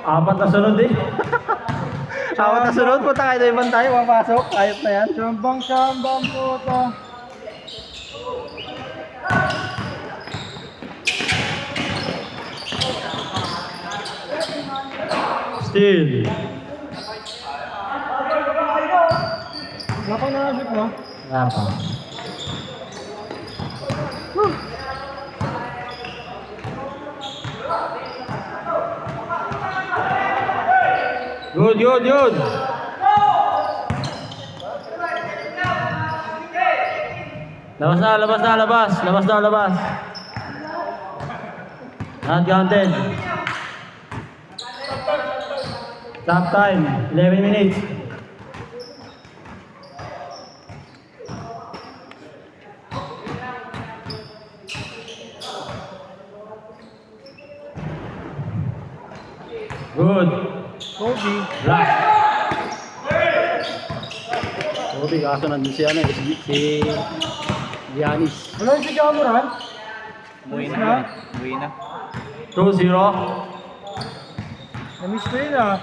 Apat na sunod eh. Apat na sunod, punta kayo na ibang tayo, papasok. Ayop na yan. Sambang puta. Still. Wala kang nakasip mo? Wala pa. Good, good, good. Labas na, labas na, labas. Labas na, labas. Not counted. Stop time, 11 minutes. Good. Kobe. Black. Kobe, kaso nandun si ano, si Giannis. Wala yung si Jamoran? Umuwi na. Umuwi na. 2-0. Na-miss ko yun ah.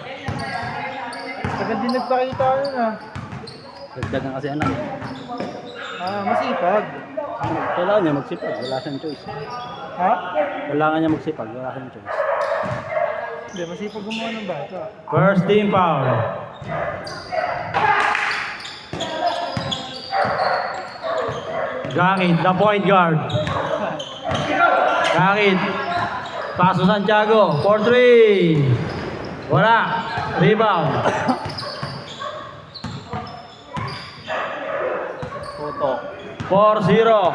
Tagal din nagpakita yun ah. Dagdag na kasi ano. Ah, masipag. Kailangan niya magsipag, wala siyang choice. Ha? Kailangan niya magsipag, wala siyang choice. Hindi, masipag gumawa ng bata. First team foul. Gangit, the point guard. Gangit. Paso Santiago, 4-3. Wala. Rebound. Photo. 4-0.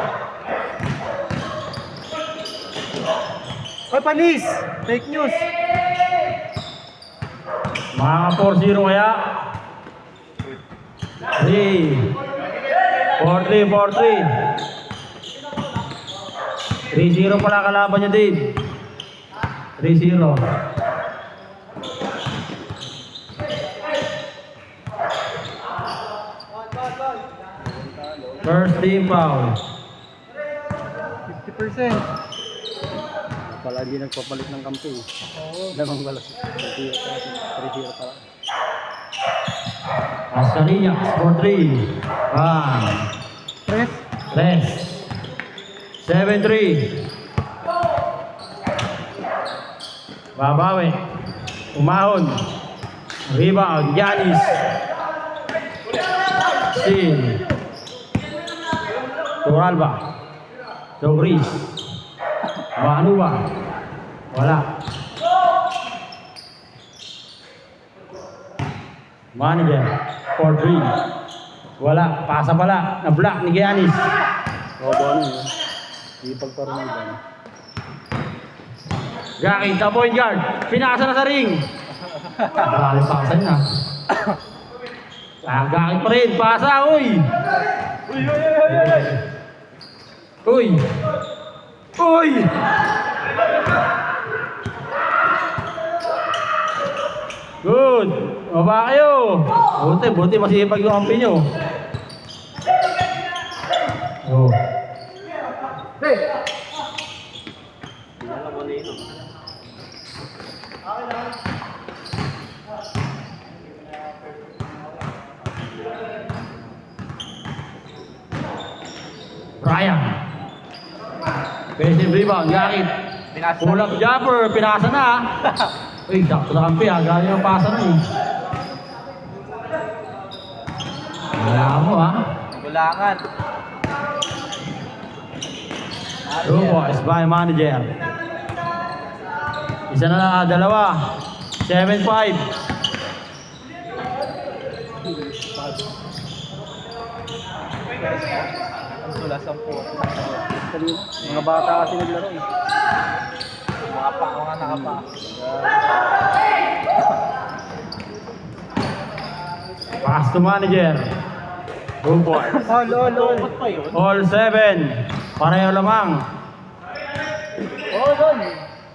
Oy, panis! Fake news! Mga 4-0 kaya. 3. 4-3, 4-3. 3-0 pala kalaban niya, Dave. 3-0. First team foul. 50%. Pala hindi nagpapalit ng kampi. Oo. Damang balas. 3-0 pala. Pascalinas, 4-3. 1. Press. 7-3. Babawi. Umahon. Rebound. Giannis. Steal. Turalba. Togris. Manuba. Wala. Manager. 4-3. Wala. Pasa pala. Na-block ni Giannis. Robo ano yun. Hindi pagparoon ng gano'n. Gaki, the point guard. Pinasa na sa ring. Maraming pasa niya. Gaki pa rin. Pasa, uy. Uy. Uy. Good. Baba kayo. Buti masipag yung kampi nyo. Oh. Hey! Brian. Offensive rebound. Gakit. Pull up jumper. Pinasa na. Uy, sakto na kampi ha. Galing ang pasa na eh. Wala mo ha. Gulangan. 2 points by manager. Isa na lang, dalawa. 7-5. Ang sula 10. Mga bata kasi naglaro eh. Mga nakapa. Pass to manager. 2 points. All. All 7. Pareho lamang.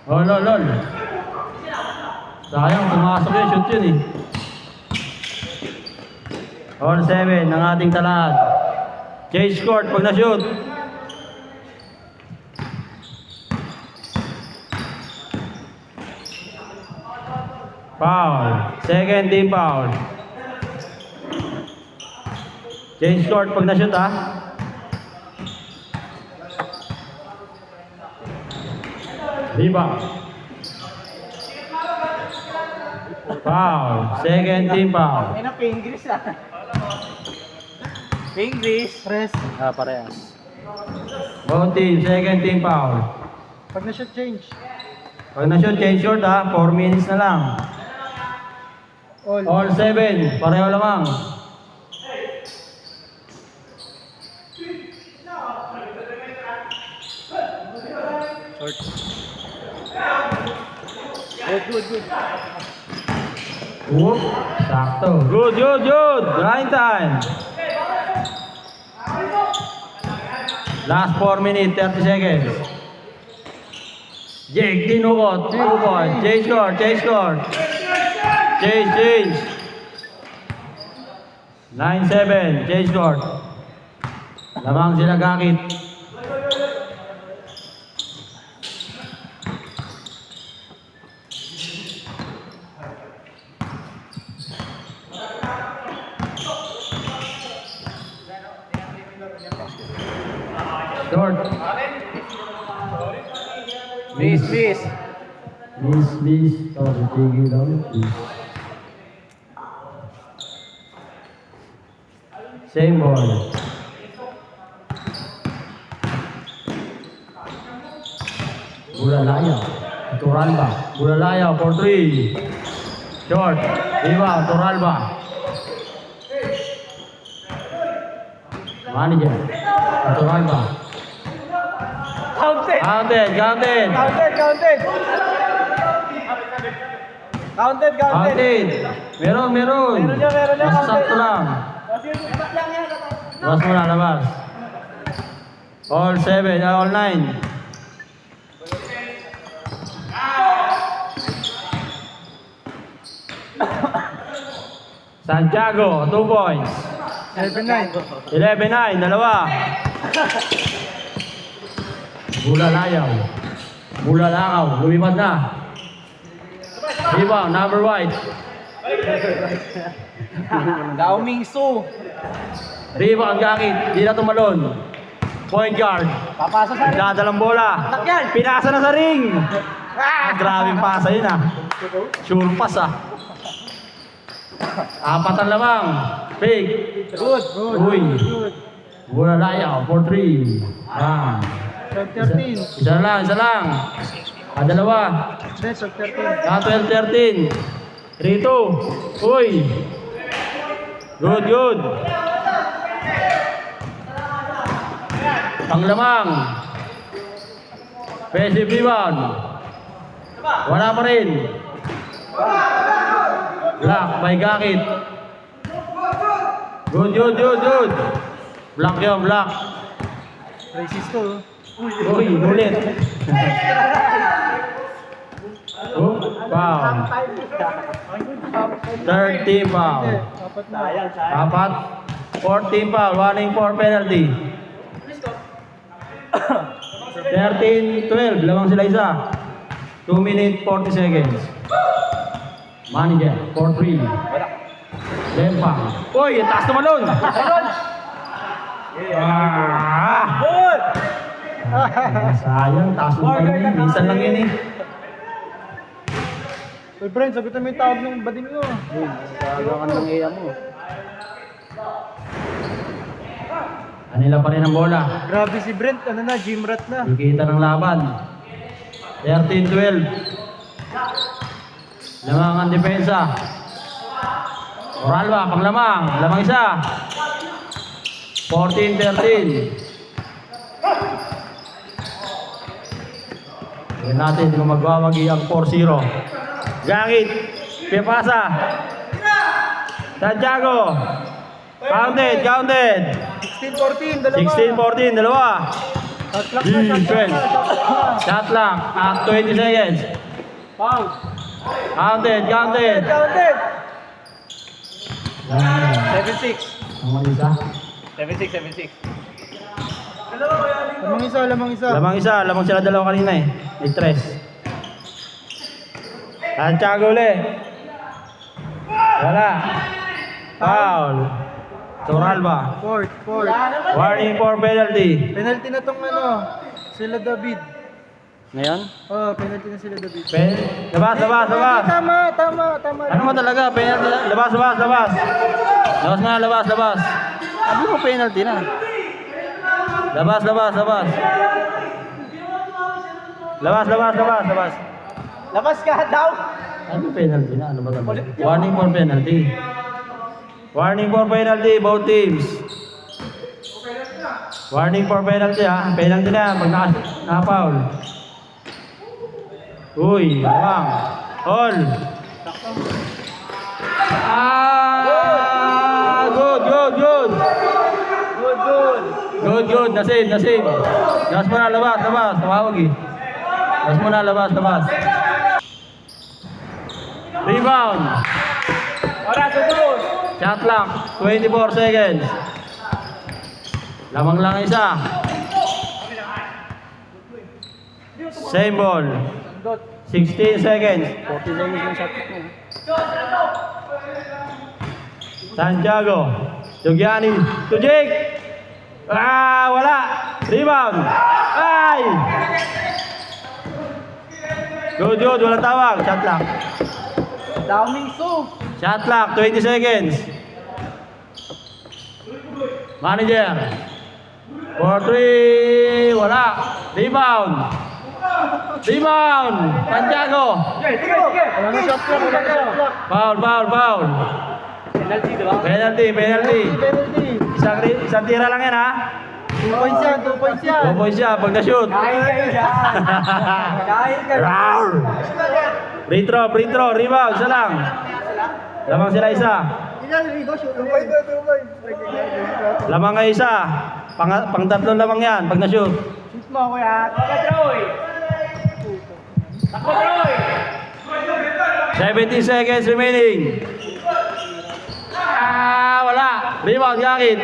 All. Sayang, pumasok yun. Shoot yun eh. All 7 ng ating talahad. Chase court pag na-shoot. Foul. Second team foul. Change court pag na-shoot ha. Rebound. Foul. Second team foul. Ay na, Pingris ah. English. Press. Ah, parehas. Both team, second team foul. Pag na-shoot change. Pag na-shoot, change short ha. 4 minutes na lang. All 7. Pareho lamang. Short. Good. Whoop. Sakto. Good. Grind time. Last 4 minutes, 30 seconds. Jake, tinukot. 2 points. Change court. Change. 9-7. Change court. Lamang sila gakit. Short. Miss. Please. Sorry, tigil lang. Please. Same ball. Bulalaya for 3. Short. Rebound, Toralba. Manager. Toralba. Counted. Counted. Counted. Meron. Meron niya, Masasakto lang. Labas mo na, labas. All 7, all 9. Santiago, 2 points. 7-9. 11-9, dalawa. Bulalakaw, lumipad na. Rebound, number white. Gao Mingsu. Rebound, gakit. Di na tumalon. Point guard. Papasa sa rin. Dadalang bola. Takyan. Pinasa na sa ring. Grabing pasa yun ah. Sure pass ah. 4 ang lamang. Fake. Good. Uy. Bulalaya for 3. Shot 13. Isa lang. Dalawa. Shot 13. 12-13. 3-2. Uy. Good. Panglamang. Offensive rebound. Wala pa rin. Block by Gakit. Good. Block yun. Racist to. Uy, ulit. Foul. 13 foul. Apat na. Apat. 14 foul. 1-4 penalty. 13-12. Lamang sila isa. 2 minutes 40 seconds. Manager. 4-3. Lempang. Uy, taas tumalon. Good. Sayang, taas ng tayo. Minsan lang yun eh. Uy, Brent, sagutin mo yung tawag ng bading mo. Gagawan ng iya mo. Kanila pa rin ang bola. Grabe si Brent, ano na, gym rat na. Ikita ng laban. 13-12. Lamang ang depensa. Oralba, panglamang. Lamang isa. 14-13. Tignan natin kung magwawagi ang 4-0. Gangit. Pipasa. Santiago. Counted. 16-14, dalawa. 16-14, dalawa. Shot clock na. Defense. Shot clock at 20 seconds. Foul. Counted. Counted. 7-6. Ang isa. 7-6. Lamang isa. Lamang sila dalawa kanina eh. May tres. Santiago ulit. Wala. Foul. Toralba. Fourth. Warning for penalty. Penalty na tong ano, sila David. Ngayon? Oh, penalty na sila David. Labas. Tama. Ano mo talaga? Penalty. Labas. Labas mo na, labas. Sabi mo penalty na. Labas. Labas ka daw. Ano penalty na? Ano ba ganun? Warning for penalty. Warning for penalty, both teams. Warning for penalty ha. Penalty na pag naka-foul. Uy, bawang. All. Good. Nasave. Labas mo na, labas. Tumawag eh. Labas mo na, labas. Rebound. Oras, sunod. Shot clock, 24 seconds. Lamang lang isa. Same ball. 16 seconds. 40 seconds yung shot mo. Santiago. Jogiani. To Jake. Wala. Rebound. Ay! Good. Walang tawag. Shot clock. Daming so. Shot clock, 20 seconds. Manager. 4-3. Wala. Rebound. Santiago. Sige. Wala na shot clock. Foul. Penalty, diba? Penalty. Isang tira lang yan ha. 2 points yan. 2 points siya pag na-shoot. Kain ka. Roar. Free throw. Rebound. Isa lang. Lamang sila isa. Lamang nga isa. Pang tatlong lamang yan pag na-shoot. Shoot mo, kuya. Troy. 17 seconds remaining. Wala. Rebound yakit.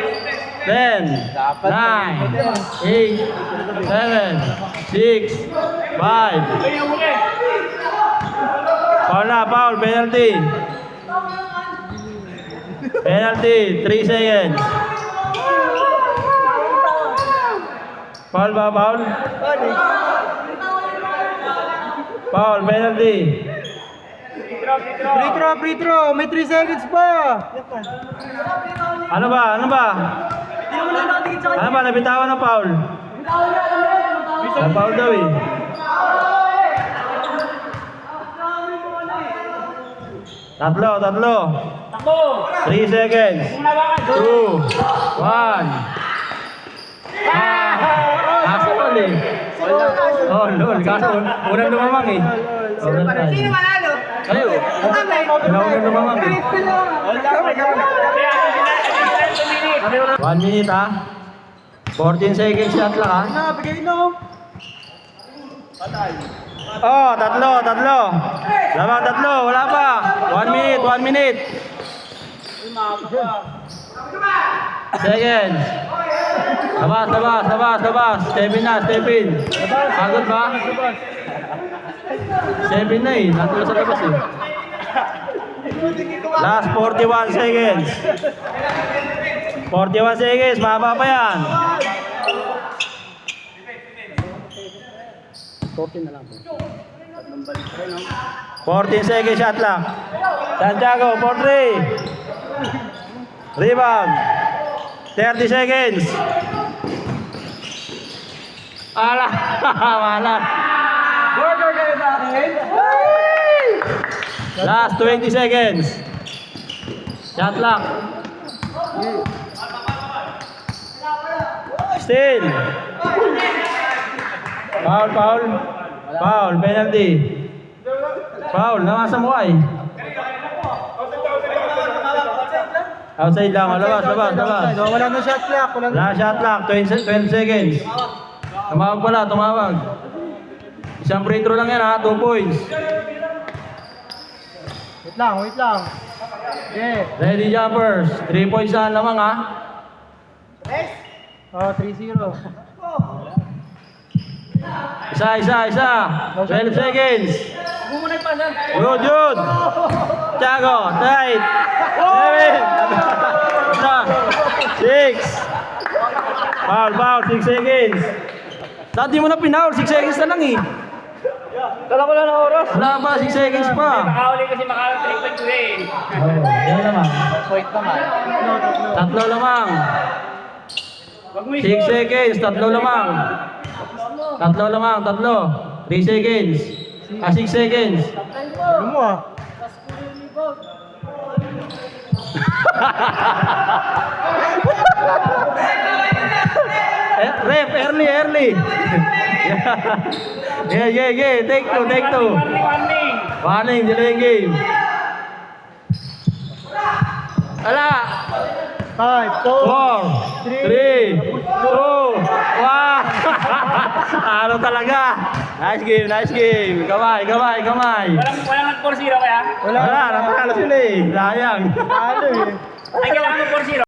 10, 9, 8, 7, 6, 5. Foul, penalty. 3 seconds. Foul, penalty. Free throw. May 3 seconds pa. Ano ba? Nabitawan ng foul. Foul daw eh. Tatlo. 3 seconds. 2, 1. Kaso lol eh. Lol. Kaso unang lumamang eh. Sino manalo? Kayo. Unang lumamang eh. 1 minute ha. 14 seconds shot lang ha. Bigay no. Tatlo. Lamang tatlo. Wala pa. 1 minute. Seconds. Labas. Step in. Agad ba? Step in na eh. Natulo sa labas eh. Last 41 seconds. 41 seconds. Mahaba pa yan. 14 na lang. 14 seconds shot lang. Santiago, 4-3. Rebound. 30 seconds. Wala. Border kayo sa akin. Last 20 seconds. Shot clock. Still. Foul, penalty. Foul, namasa mo ay. Outside lang, labas. Wala na shot clock. Last shot clock, 12 seconds. Tumawag. Isang free throw lang yan ha, 2 points. Wait lang. Yeah. Ready jumpers, 3 points na lamang ha. 3-0. Isa. 12 seconds. Good. Tiago. Tight. 7. 6. Foul. 6 seconds. Dati mo na pinaul. 6 seconds na lang eh. Kala ko lang ng oras. Wala pa, 6 seconds pa. Makahuli kasi makaka-3 point ko eh. Yan naman. Point naman. Tatlo lamang. Wag mo 6 seconds. Tatlo lamang. 3 seconds. 6 seconds. Ano mo ah? Ref, early. Yeah. Take two. Warning, delay game. Ala! 5, 4, 3, 2, 1. Ano talaga? Nice game. Kamay. Walang nag-4-0 kaya? Wala, natalo sila eh. Sayang. Talo eh. Ay, kailangan mag-4-0.